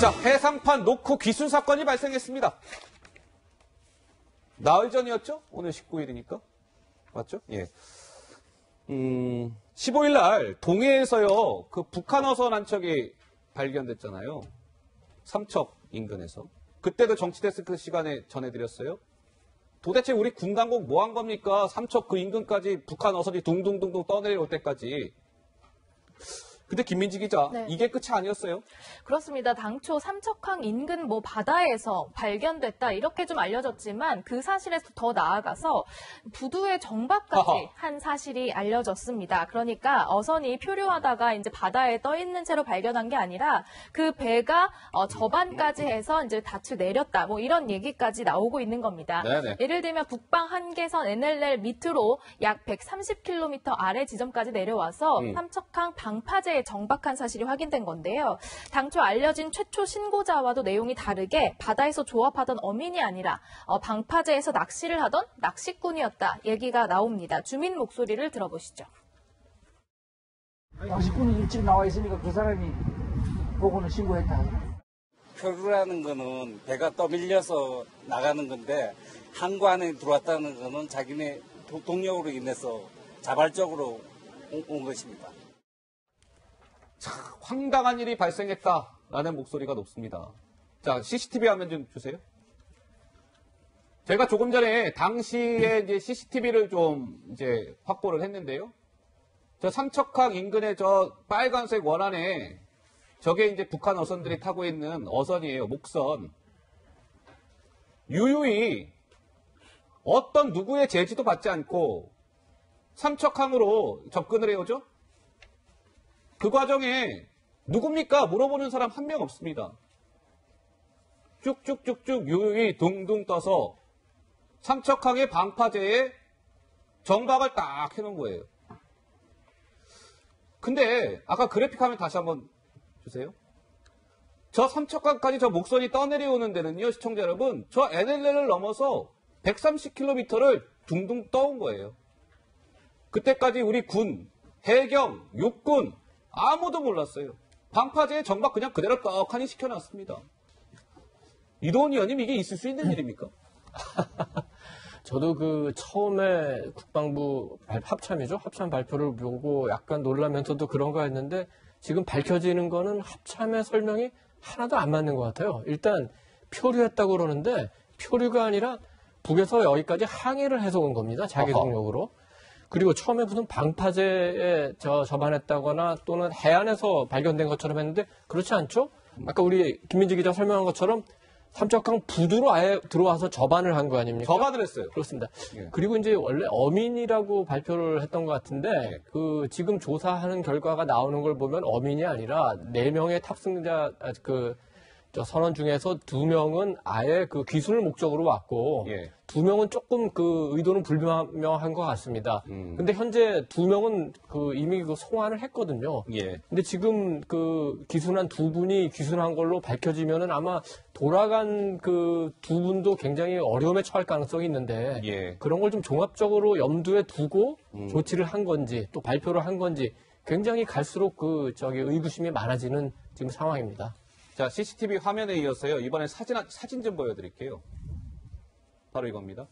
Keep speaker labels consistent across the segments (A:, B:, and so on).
A: 자, 해상판 놓고 귀순 사건이 발생했습니다. 나흘 전이었죠? 오늘 19일이니까. 맞죠? 예. 15일 날 동해에서요, 그 북한 어선 한 척이 발견됐잖아요. 삼척 인근에서. 그때도 정치데스크 시간에 전해드렸어요. 도대체 우리 군 당국 뭐 한 겁니까? 삼척 그 인근까지 북한 어선이 둥둥둥둥 떠내려올 때까지. 근데 김민지 기자,
B: 네.
A: 이게 끝이 아니었어요?
B: 그렇습니다. 당초 삼척항 인근 바다에서 발견됐다 이렇게 좀 알려졌지만 그 사실에서 더 나아가서 부두의 정박까지 한 사실이 알려졌습니다. 그러니까 어선이 표류하다가 이제 바다에 떠 있는 채로 발견한 게 아니라 그 배가 저반까지 해서 이제 닻을 내렸다. 뭐 이런 얘기까지 나오고 있는 겁니다.
A: 네네.
B: 예를 들면 북방 한계선 NLL 밑으로 약 130km 아래 지점까지 내려와서 삼척항 방파제에 정박한 사실이 확인된 건데요. 당초 알려진 최초 신고자와도 내용이 다르게 바다에서 조업하던 어민이 아니라 방파제에서 낚시를 하던 낚시꾼이었다 얘기가 나옵니다. 주민 목소리를 들어보시죠.
C: 낚시꾼이 일찍 나와 있으니까 그 사람이 보고는 신고했다.
D: 표류라는 거는 배가 떠밀려서 나가는 건데 항구 안에 들어왔다는 거는 자기네 동력으로 인해서 자발적으로 온 것입니다.
A: 자, 황당한 일이 발생했다라는 목소리가 높습니다. 자, CCTV 화면 좀 주세요. 제가 조금 전에 당시에 이제 CCTV를 좀 이제 확보를 했는데요. 저 삼척항 인근의 저 빨간색 원안에 저게 이제 북한 어선들이 타고 있는 어선이에요. 목선. 유유히 어떤 누구의 제지도 받지 않고 삼척항으로 접근을 해오죠. 그 과정에 누굽니까? 물어보는 사람 한 명 없습니다. 쭉쭉쭉쭉 유유히 둥둥 떠서 삼척항의 방파제에 정박을 딱 해놓은 거예요. 근데 아까 그래픽 화면 다시 한번 주세요. 저 삼척항까지 저 목선이 떠내려오는 데는요, 시청자 여러분, 저 NLL을 넘어서 130km를 둥둥 떠온 거예요. 그때까지 우리 군, 해경, 육군 아무도 몰랐어요. 방파제에 정박 그냥 그대로 떡하니 시켜놨습니다. 이동훈 의원님, 이게 있을 수 있는 일입니까?
E: 저도 그 처음에 국방부 합참이죠. 합참 발표를 보고 약간 놀라면서도 그런가 했는데 지금 밝혀지는 거는 합참의 설명이 하나도 안 맞는 것 같아요. 일단 표류했다고 그러는데 표류가 아니라 북에서 여기까지 항해를 해서 온 겁니다. 자기 동력으로. 그리고 처음에 무슨 방파제에 접안했다거나 또는 해안에서 발견된 것처럼 했는데 그렇지 않죠? 아까 우리 김민지 기자 설명한 것처럼 삼척항 부두로 아예 들어와서 접안을 한 거 아닙니까?
A: 접안을 했어요.
E: 그렇습니다.
A: 예.
E: 그리고 이제 원래 어민이라고 발표를 했던 것 같은데
A: 예.
E: 그 지금 조사하는 결과가 나오는 걸 보면 어민이 아니라 4명의 탑승자 저 선원 중에서 2명은 아예 그 귀순을 목적으로 왔고
A: 예.
E: 2명은 조금 그 의도는 불명한 것 같습니다. 근데 현재 2명은 그 이미 그 송환을 했거든요.
A: 예.
E: 근데 지금 그 귀순한 2분이 귀순한 걸로 밝혀지면은 아마 돌아간 그 2분도 굉장히 어려움에 처할 가능성이 있는데
A: 예.
E: 그런 걸 좀 종합적으로 염두에 두고 조치를 한 건지 또 발표를 한 건지 굉장히 갈수록 의구심이 많아지는 지금 상황입니다.
A: 자, CCTV 화면에 이어서요. 이번에 사진 좀 보여드릴게요. 바로 이겁니다.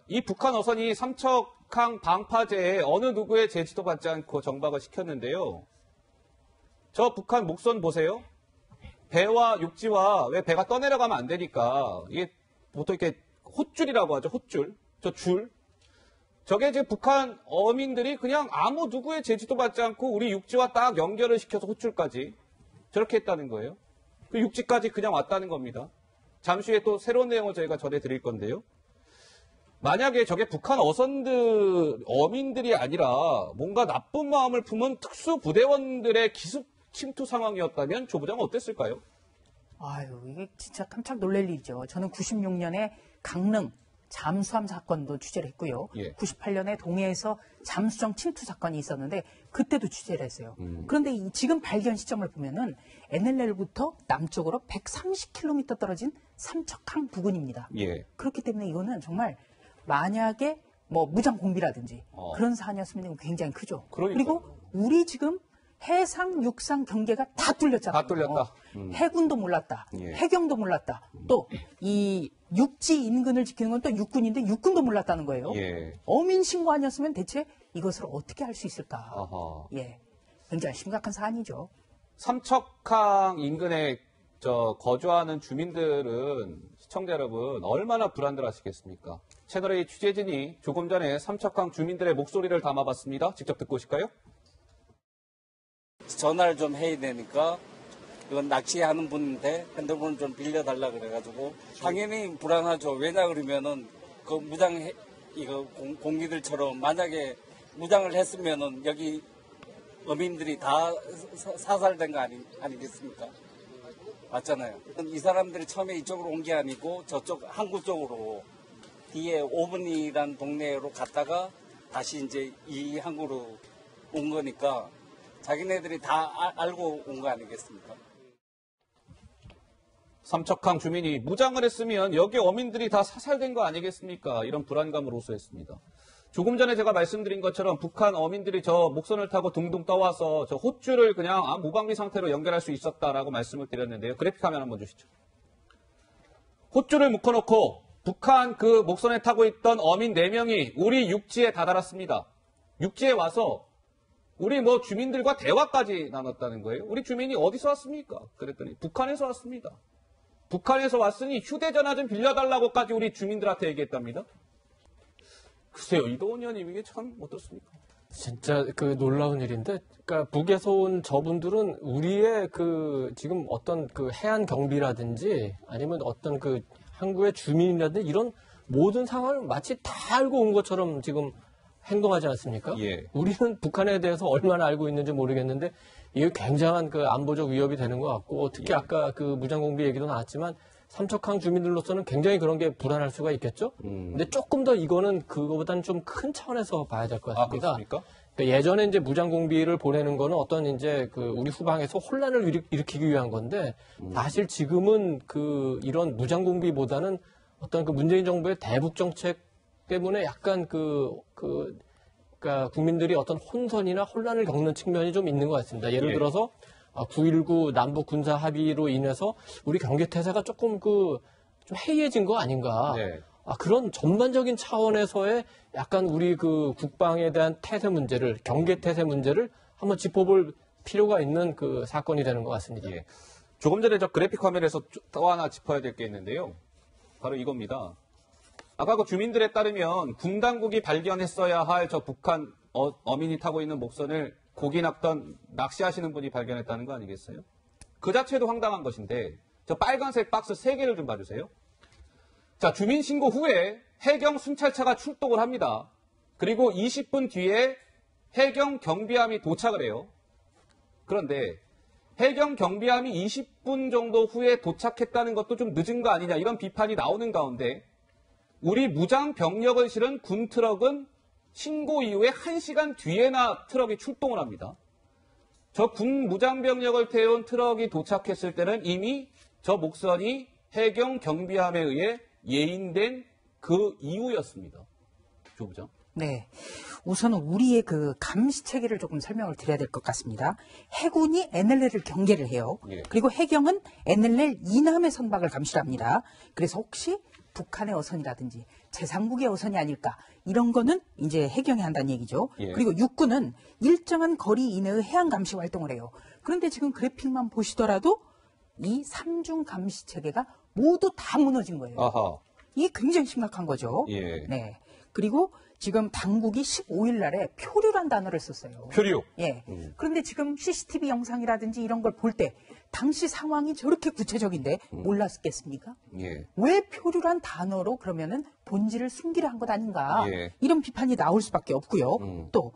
A: 이 북한 어선이 삼척항 방파제에 어느 누구의 제지도 받지 않고 정박을 시켰는데요. 저 북한 목선 보세요. 배와 육지와 왜 배가 떠내려가면 안 되니까 이게 보통 이렇게 홑줄이라고 하죠. 홑줄. 저 줄. 저게 이제 북한 어민들이 그냥 아무 누구의 제지도 받지 않고 우리 육지와 딱 연결을 시켜서 홑줄까지 저렇게 했다는 거예요. 그 육지까지 그냥 왔다는 겁니다. 잠시 후에 또 새로운 내용을 저희가 전해드릴 건데요. 만약에 저게 북한 어민들이 아니라 뭔가 나쁜 마음을 품은 특수부대원들의 기습 침투 상황이었다면 조 부장은 어땠을까요?
F: 아유, 이게 진짜 깜짝 놀랄 일이죠. 저는 96년에 강릉 잠수함 사건도 취재를 했고요.
A: 예.
F: 98년에 동해에서 잠수정 침투 사건이 있었는데 그때도 취재를 했어요. 그런데 지금 발견 시점을 보면은 NLL부터 남쪽으로 130km 떨어진 삼척항 부근입니다.
A: 예.
F: 그렇기 때문에 이거는 정말 만약에 뭐 무장 공비라든지 그런 사안이었으면 굉장히 크죠.
A: 그러니까요.
F: 그리고 우리 지금 해상, 육상 경계가 다 뚫렸잖아요.
A: 다 뚫렸다.
F: 해군도 몰랐다.
A: 예.
F: 해경도 몰랐다. 또 이 육지 인근을 지키는 건 또 육군인데 육군도 몰랐다는 거예요.
A: 예.
F: 어민 신고 아니었으면 대체 이것을 어떻게 할 수 있을까?
A: 아하.
F: 예, 굉장히 심각한 사안이죠.
A: 삼척항 인근에 거주하는 주민들은 시청자 여러분 얼마나 불안들하시겠습니까? 채널A 취재진이 조금 전에 삼척항 주민들의 목소리를 담아봤습니다. 직접 듣고 오실까요?
D: 전화를 좀 해야 되니까 이건 낚시하는 분인데 핸드폰을 좀 빌려달라 그래가지고 당연히 불안하죠. 왜냐 그러면은 그 이거 공기들처럼 만약에 무장을 했으면은 여기 어민들이 다 사살된 거 아니겠습니까? 맞잖아요. 이 사람들이 처음에 이쪽으로 온 게 아니고 저쪽 항구 쪽으로 뒤에 오븐이라는 동네로 갔다가 다시 이제 이 항구로 온 거니까 자기네들이 다 알고 온 거 아니겠습니까?
A: 삼척항 주민이 무장을 했으면 여기 어민들이 다 사살된 거 아니겠습니까? 이런 불안감을 호소했습니다. 조금 전에 제가 말씀드린 것처럼 북한 어민들이 저 목선을 타고 둥둥 떠와서 저 호주를 그냥 무방비 상태로 연결할 수 있었다라고 말씀을 드렸는데요. 그래픽 화면 한번 주시죠. 호주를 묶어놓고 북한 그 목선에 타고 있던 어민 4명이 우리 육지에 다다랐습니다. 육지에 와서 우리 주민들과 대화까지 나눴다는 거예요. 우리 주민이 어디서 왔습니까? 그랬더니 북한에서 왔습니다. 북한에서 왔으니 휴대전화 좀 빌려달라고까지 우리 주민들한테 얘기했답니다. 글쎄요, 이도원 의원님 이게 참 어떻습니까?
E: 진짜 그 놀라운 일인데, 그러니까 북에서 온 저분들은 우리의 지금 어떤 해안 경비라든지 아니면 어떤 항구의 주민이라든지 이런 모든 상황을 마치 다 알고 온 것처럼 지금 행동하지 않습니까?
A: 예.
E: 우리는 북한에 대해서 얼마나 알고 있는지 모르겠는데 이게 굉장한 안보적 위협이 되는 것 같고 특히 아까 무장공비 얘기도 나왔지만 삼척항 주민들로서는 굉장히 그런 게 불안할 수가 있겠죠. 근데 조금 더 이거는 그거보다는 좀 큰 차원에서 봐야 될 것 같습니다.
A: 그렇습니까?
E: 그러니까 예전에 이제 무장공비를 보내는 거는 어떤 이제 우리 후방에서 혼란을 일으키기 위한 건데 사실 지금은 이런 무장공비보다는 어떤 문재인 정부의 대북 정책 때문에 약간 그러니까 국민들이 어떤 혼선이나 혼란을 겪는 측면이 좀 있는 것 같습니다. 예를
A: 예.
E: 들어서 9.19 남북 군사 합의로 인해서 우리 경계태세가 조금 좀 해이해진 거 아닌가.
A: 네.
E: 그런 전반적인 차원에서의 약간 우리 국방에 대한 태세 문제를, 경계태세 문제를 한번 짚어볼 필요가 있는 사건이 되는 것 같습니다.
A: 예. 조금 전에 저 그래픽 화면에서 또 하나 짚어야 될 게 있는데요. 바로 이겁니다. 아까 주민들에 따르면 군 당국이 발견했어야 할 저 북한 어민이 타고 있는 목선을 고기 낚던 낚시하시는 분이 발견했다는 거 아니겠어요? 그 자체도 황당한 것인데 저 빨간색 박스 3개를 좀 봐주세요. 자, 주민 신고 후에 해경 순찰차가 출동을 합니다. 그리고 20분 뒤에 해경 경비함이 도착을 해요. 그런데 해경 경비함이 20분 정도 후에 도착했다는 것도 좀 늦은 거 아니냐 이런 비판이 나오는 가운데 우리 무장 병력을 실은 군 트럭은 신고 이후에 1시간 뒤에나 트럭이 출동을 합니다. 저 군 무장 병력을 태운 트럭이 도착했을 때는 이미 저 목선이 해경 경비함에 의해 예인된 그 이후였습니다. 조 부장.
F: 네. 우선은 우리의 감시 체계를 조금 설명을 드려야 될 것 같습니다. 해군이 NLL을 경계를 해요.
A: 예.
F: 그리고 해경은 NLL 이남의 선박을 감시를 합니다. 그래서 혹시 북한의 어선이라든지 제3국의 어선이 아닐까 이런 거는 이제 해경이 한다는 얘기죠.
A: 예.
F: 그리고 육군은 일정한 거리 이내의 해안 감시 활동을 해요. 그런데 지금 그래픽만 보시더라도 이 3중 감시 체계가 모두 다 무너진 거예요.
A: 아하.
F: 이게 굉장히 심각한 거죠.
A: 예.
F: 네. 그리고 지금 당국이 15일 날에 표류란 단어를 썼어요.
A: 표류.
F: 예. 그런데 지금 CCTV 영상이라든지 이런 걸 볼 때 당시 상황이 저렇게 구체적인데 몰랐겠습니까?
A: 예.
F: 왜 표류란 단어로 그러면은 본질을 숨기려 한 것 아닌가?
A: 예.
F: 이런 비판이 나올 수밖에 없고요. 또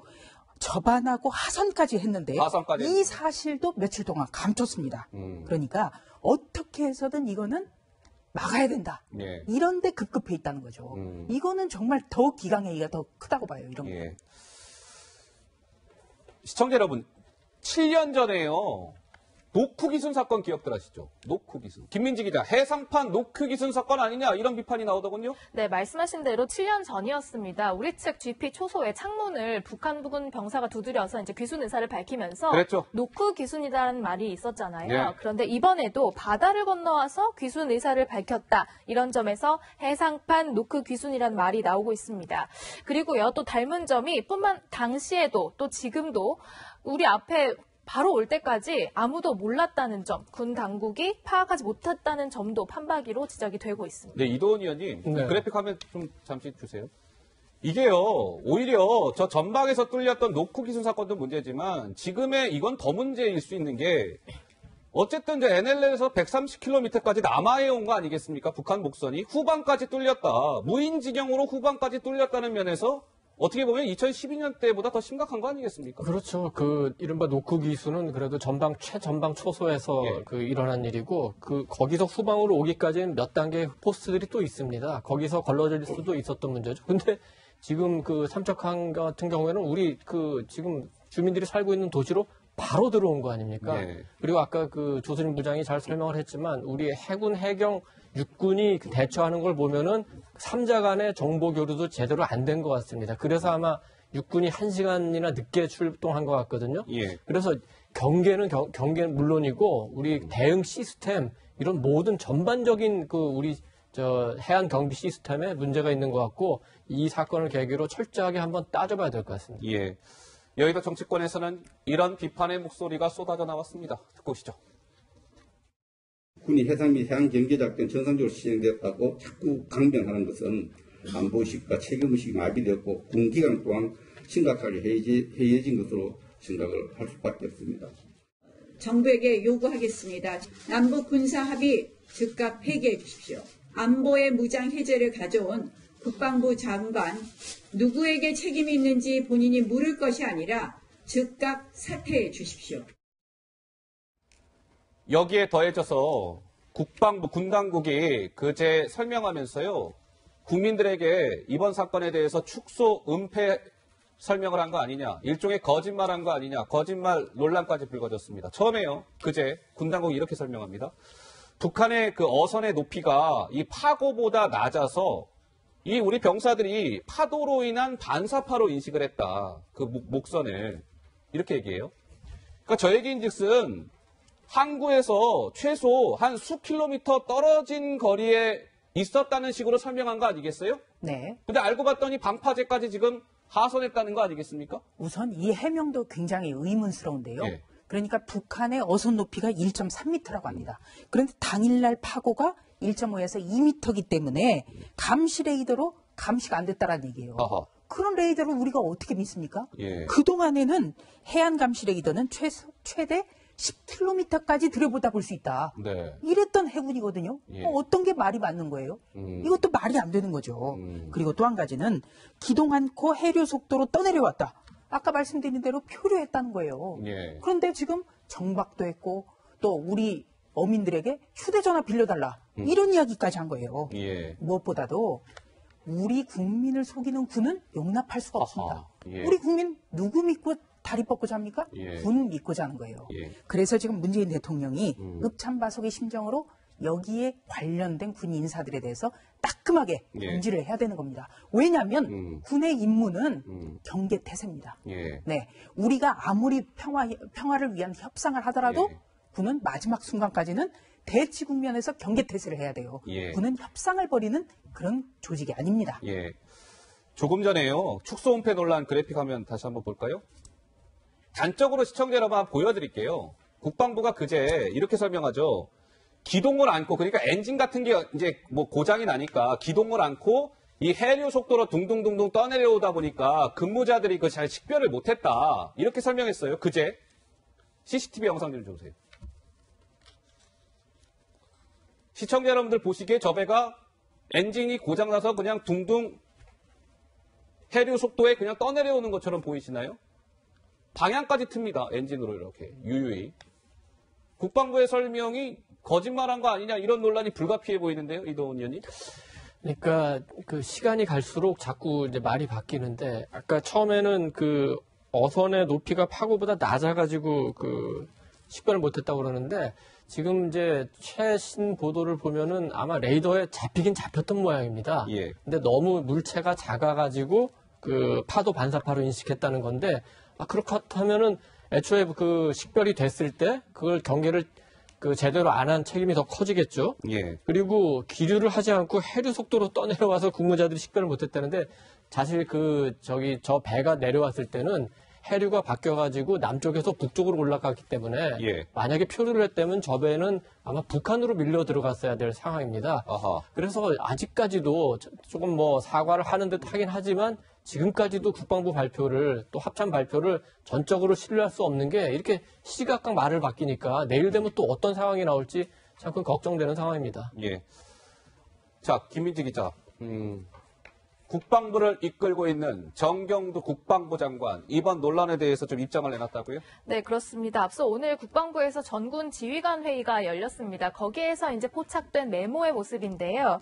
F: 접안하고 하선까지 했는데
A: 하선까지
F: 이 사실도 며칠 동안 감췄습니다. 그러니까 어떻게 해서든 이거는 막아야 된다.
A: 예.
F: 이런데 급급해 있다는 거죠. 이거는 정말 더 기강회의가 더 크다고 봐요. 이런 거.
A: 예. 시청자 여러분, 7년 전에요. 노크 기순 사건 기억들 하시죠? 노크 기순. 김민지 기자, 해상판 노크 기순 사건 아니냐 이런 비판이 나오더군요.
B: 네, 말씀하신 대로 7년 전이었습니다. 우리 측 GP 초소의 창문을 북한 부근 병사가 두드려서 이제 귀순 의사를 밝히면서
A: 그랬죠.
B: 노크 귀순이라는 말이 있었잖아요.
A: 예.
B: 그런데 이번에도 바다를 건너와서 귀순 의사를 밝혔다. 이런 점에서 해상판 노크 귀순이라는 말이 나오고 있습니다. 그리고요, 또 닮은 점이 당시에도 또 지금도 우리 앞에 바로 올 때까지 아무도 몰랐다는 점, 군 당국이 파악하지 못했다는 점도 판박이로 지적이 되고 있습니다.
A: 네, 이도원 의원님,
E: 네.
A: 그래픽 화면 좀 잠시 주세요. 이게요, 오히려 저 전방에서 뚫렸던 노크 기순 사건도 문제지만 지금의 이건 더 문제일 수 있는 게 어쨌든 이제 NLL에서 130km까지 남아해온 거 아니겠습니까? 북한 목선이 후방까지 뚫렸다. 무인지경으로 후방까지 뚫렸다는 면에서 어떻게 보면 2012년 때보다 더 심각한 거 아니겠습니까?
E: 그렇죠. 그 이른바 노크 기수는 그래도 최전방 초소에서
A: 예.
E: 그 일어난 일이고 거기서 후방으로 오기까지는 몇 단계의 포스트들이 또 있습니다. 거기서 걸러질 수도 있었던 문제죠. 근데 지금 그 삼척항 같은 경우에는 우리 지금 주민들이 살고 있는 도시로 바로 들어온 거 아닙니까?
A: 예.
E: 그리고 아까 그 조수진 부장이 잘 설명을 했지만 우리 해군, 해경, 육군이 대처하는 걸 보면은 3자 간의 정보 교류도 제대로 안 된 것 같습니다. 그래서 아마 육군이 1시간이나 늦게 출동한 것 같거든요.
A: 예.
E: 그래서 경계는 물론이고 우리 대응 시스템 이런 모든 전반적인 우리 해안 경비 시스템에 문제가 있는 것 같고 이 사건을 계기로 철저하게 한번 따져봐야 될 것 같습니다.
A: 예. 여의도 정치권에서는 이런 비판의 목소리가 쏟아져 나왔습니다. 듣고 오시죠.
G: 군이 해상 및 해양 경계작전 정상적으로 시행되었다고 자꾸 강변하는 것은 안보의식과 책임의식이 마비되었고 군 기강 또한 심각하게 해이해진 것으로 생각을 할 수밖에 없습니다.
H: 정부에게 요구하겠습니다. 남북 군사 합의 즉각 폐기해 주십시오. 안보의 무장 해제를 가져온 국방부 장관 누구에게 책임이 있는지 본인이 물을 것이 아니라 즉각 사퇴해 주십시오.
A: 여기에 더해져서 국방부 군당국이 그제 설명하면서요. 국민들에게 이번 사건에 대해서 축소 은폐 설명을 한 거 아니냐. 일종의 거짓말한 거 아니냐. 거짓말 논란까지 불거졌습니다. 처음에요. 그제 군당국이 이렇게 설명합니다. 북한의 그 어선의 높이가 이 파고보다 낮아서 이 우리 병사들이 파도로 인한 반사파로 인식을 했다. 그 목선을. 이렇게 얘기해요. 그러니까 저 얘기인즉슨 항구에서 최소 한 수 킬로미터 떨어진 거리에 있었다는 식으로 설명한 거 아니겠어요?
F: 네.
A: 근데 알고 봤더니 방파제까지 지금 하선했다는 거 아니겠습니까?
F: 우선 이 해명도 굉장히 의문스러운데요.
A: 예.
F: 그러니까 북한의 어선 높이가 1.3m라고 합니다. 그런데 당일날 파고가 1.5에서 2m이기 때문에 감시 레이더로 감시가 안 됐다라는 얘기예요.
A: 아하.
F: 그런 레이더를 우리가 어떻게 믿습니까?
A: 예.
F: 그동안에는 해안 감시 레이더는 최대 10km까지 들여보다 볼 수 있다.
A: 네.
F: 이랬던 해군이거든요.
A: 예.
F: 어떤 게 말이 맞는 거예요? 이것도 말이 안 되는 거죠. 그리고 또 한 가지는 기동 않고 해류 속도로 떠내려왔다. 아까 말씀드린 대로 표류했다는 거예요.
A: 예.
F: 그런데 지금 정박도 했고 또 우리 어민들에게 휴대전화 빌려달라. 이런 이야기까지 한 거예요.
A: 예.
F: 무엇보다도 우리 국민을 속이는 군은 용납할 수가 없습니다.
A: 아하, 예.
F: 우리 국민 누구 믿고 다리 뻗고 잡니까?
A: 예.
F: 군 믿고 자는 거예요.
A: 예.
F: 그래서 지금 문재인 대통령이 읍참바속의 심정으로 여기에 관련된 군 인사들에 대해서 따끔하게
A: 예.
F: 금지를 해야 되는 겁니다. 왜냐하면 군의 임무는 경계태세입니다.
A: 예.
F: 네, 우리가 아무리 평화를 위한 협상을 하더라도
A: 예.
F: 군은 마지막 순간까지는 대치 국면에서 경계태세를 해야 돼요.
A: 예.
F: 군은 협상을 벌이는 그런 조직이 아닙니다.
A: 예. 조금 전에요. 축소 은폐 논란 그래픽 화면 다시 한번 볼까요? 단적으로 시청자 여러분 한번 보여드릴게요. 국방부가 그제 이렇게 설명하죠. 기동을 않고, 그러니까 엔진 같은 게 이제 뭐 고장이 나니까 기동을 않고 이 해류 속도로 둥둥둥둥 떠내려오다 보니까 근무자들이 그 잘 식별을 못했다. 이렇게 설명했어요. 그제. CCTV 영상 좀 주세요. 시청자 여러분들 보시기에 저 배가 엔진이 고장나서 그냥 둥둥 해류 속도에 그냥 떠내려오는 것처럼 보이시나요? 방향까지 틉니다. 엔진으로 이렇게 유유히. 국방부의 설명이 거짓말한 거 아니냐 이런 논란이 불가피해 보이는데요. 이도훈 의원님.
E: 그러니까 그 시간이 갈수록 자꾸 이제 말이 바뀌는데 아까 처음에는 그 어선의 높이가 파고보다 낮아가지고 그 식별을 못했다고 그러는데 지금 이제 최신 보도를 보면은 아마 레이더에 잡히긴 잡혔던 모양입니다.
A: 예.
E: 근데 너무 물체가 작아가지고 그 파도 반사파로 인식했다는 건데 그렇다면은 애초에 그 식별이 됐을 때 그걸 경계를 그 제대로 안 한 책임이 더 커지겠죠.
A: 예.
E: 그리고 기류를 하지 않고 해류 속도로 떠내려와서 근무자들이 식별을 못했다는데 사실 저 배가 내려왔을 때는 해류가 바뀌어가지고 남쪽에서 북쪽으로 올라갔기 때문에
A: 예.
E: 만약에 표류를 했다면 저 배는 아마 북한으로 밀려 들어갔어야 될 상황입니다.
A: 아하.
E: 그래서 아직까지도 조금 뭐 사과를 하는 듯 하긴 하지만 지금까지도 국방부 발표를 또 합참 발표를 전적으로 신뢰할 수 없는 게 이렇게 시각각 말을 바뀌니까 내일 되면 또 어떤 상황이 나올지 참 걱정되는 상황입니다.
A: 예. 자, 김민지 기자. 국방부를 이끌고 있는 정경두 국방부 장관, 이번 논란에 대해서 좀 입장을 내놨다고요?
B: 네, 그렇습니다. 앞서 오늘 국방부에서 전군 지휘관 회의가 열렸습니다. 거기에서 이제 포착된 메모의 모습인데요.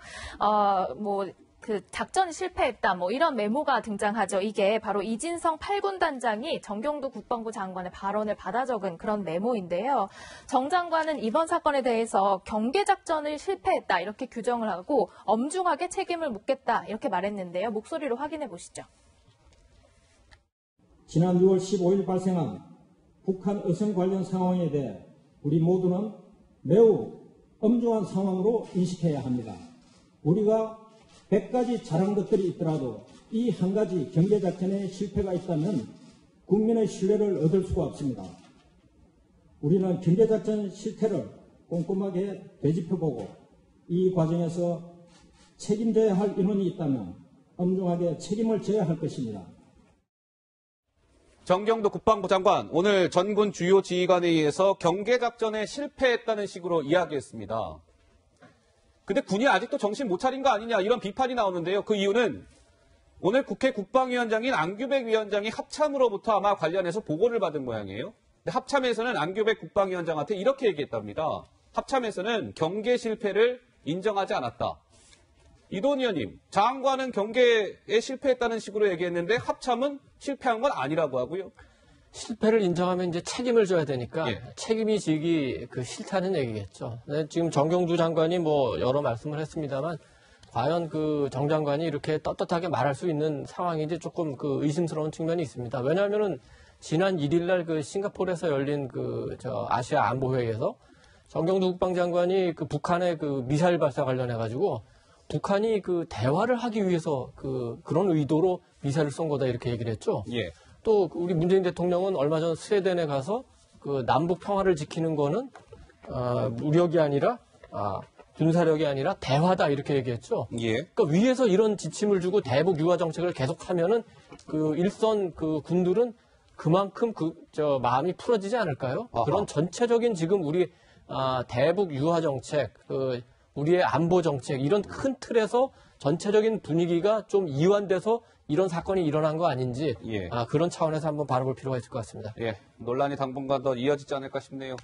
B: 그 작전이 실패했다, 이런 메모가 등장하죠. 이게 바로 이진성 8군 단장이 정경두 국방부 장관의 발언을 받아 적은 그런 메모인데요. 정 장관은 이번 사건에 대해서 경계작전을 실패했다, 이렇게 규정을 하고 엄중하게 책임을 묻겠다, 이렇게 말했는데요. 목소리로 확인해 보시죠.
I: 지난 6월 15일 발생한 북한 어선 관련 상황에 대해 우리 모두는 매우 엄중한 상황으로 인식해야 합니다. 우리가 100가지 잘한 것들이 있더라도 이 한 가지 경계작전에 실패가 있다면 국민의 신뢰를 얻을 수가 없습니다. 우리는 경계작전 실태를 꼼꼼하게 되짚어보고 이 과정에서 책임져야 할 인원이 있다면 엄중하게 책임을 져야 할 것입니다.
A: 정경두 국방부 장관, 오늘 전군 주요 지휘관에 의해서 경계작전에 실패했다는 식으로 이야기했습니다. 근데 군이 아직도 정신 못 차린 거 아니냐, 이런 비판이 나오는데요. 그 이유는 오늘 국회 국방위원장인 안규백 위원장이 합참으로부터 아마 관련해서 보고를 받은 모양이에요. 근데 합참에서는 안규백 국방위원장한테 이렇게 얘기했답니다. 합참에서는 경계 실패를 인정하지 않았다. 이도원 의원님, 장관은 경계에 실패했다는 식으로 얘기했는데 합참은 실패한 건 아니라고 하고요.
E: 실패를 인정하면 이제 책임을 져야 되니까
A: 예.
E: 책임이 지기 싫다는 얘기겠죠. 네, 지금 정경두 장관이 여러 말씀을 했습니다만 과연 정 장관이 이렇게 떳떳하게 말할 수 있는 상황인지 조금 의심스러운 측면이 있습니다. 왜냐하면은 지난 1일 날 싱가포르에서 열린 아시아 안보회의에서 정경두 국방장관이 북한의 미사일 발사 관련해가지고 북한이 대화를 하기 위해서 그런 의도로 미사일을 쏜 거다 이렇게 얘기를 했죠.
A: 예.
E: 또 우리 문재인 대통령은 얼마 전 스웨덴에 가서 남북 평화를 지키는 거는 무력이 아니라 군사력이 아니라 대화다 이렇게 얘기했죠.
A: 예.
E: 그러니까 위에서 이런 지침을 주고 대북 유화 정책을 계속하면은 일선 군들은 그만큼 마음이 풀어지지 않을까요?
A: 아하.
E: 그런 전체적인 지금 우리 대북 유화 정책, 우리의 안보 정책 이런 큰 틀에서 전체적인 분위기가 좀 이완돼서 이런 사건이 일어난 거 아닌지
A: 예.
E: 그런 차원에서 한번 바라볼 필요가 있을 것 같습니다.
A: 예. 논란이 당분간 더 이어지지 않을까 싶네요.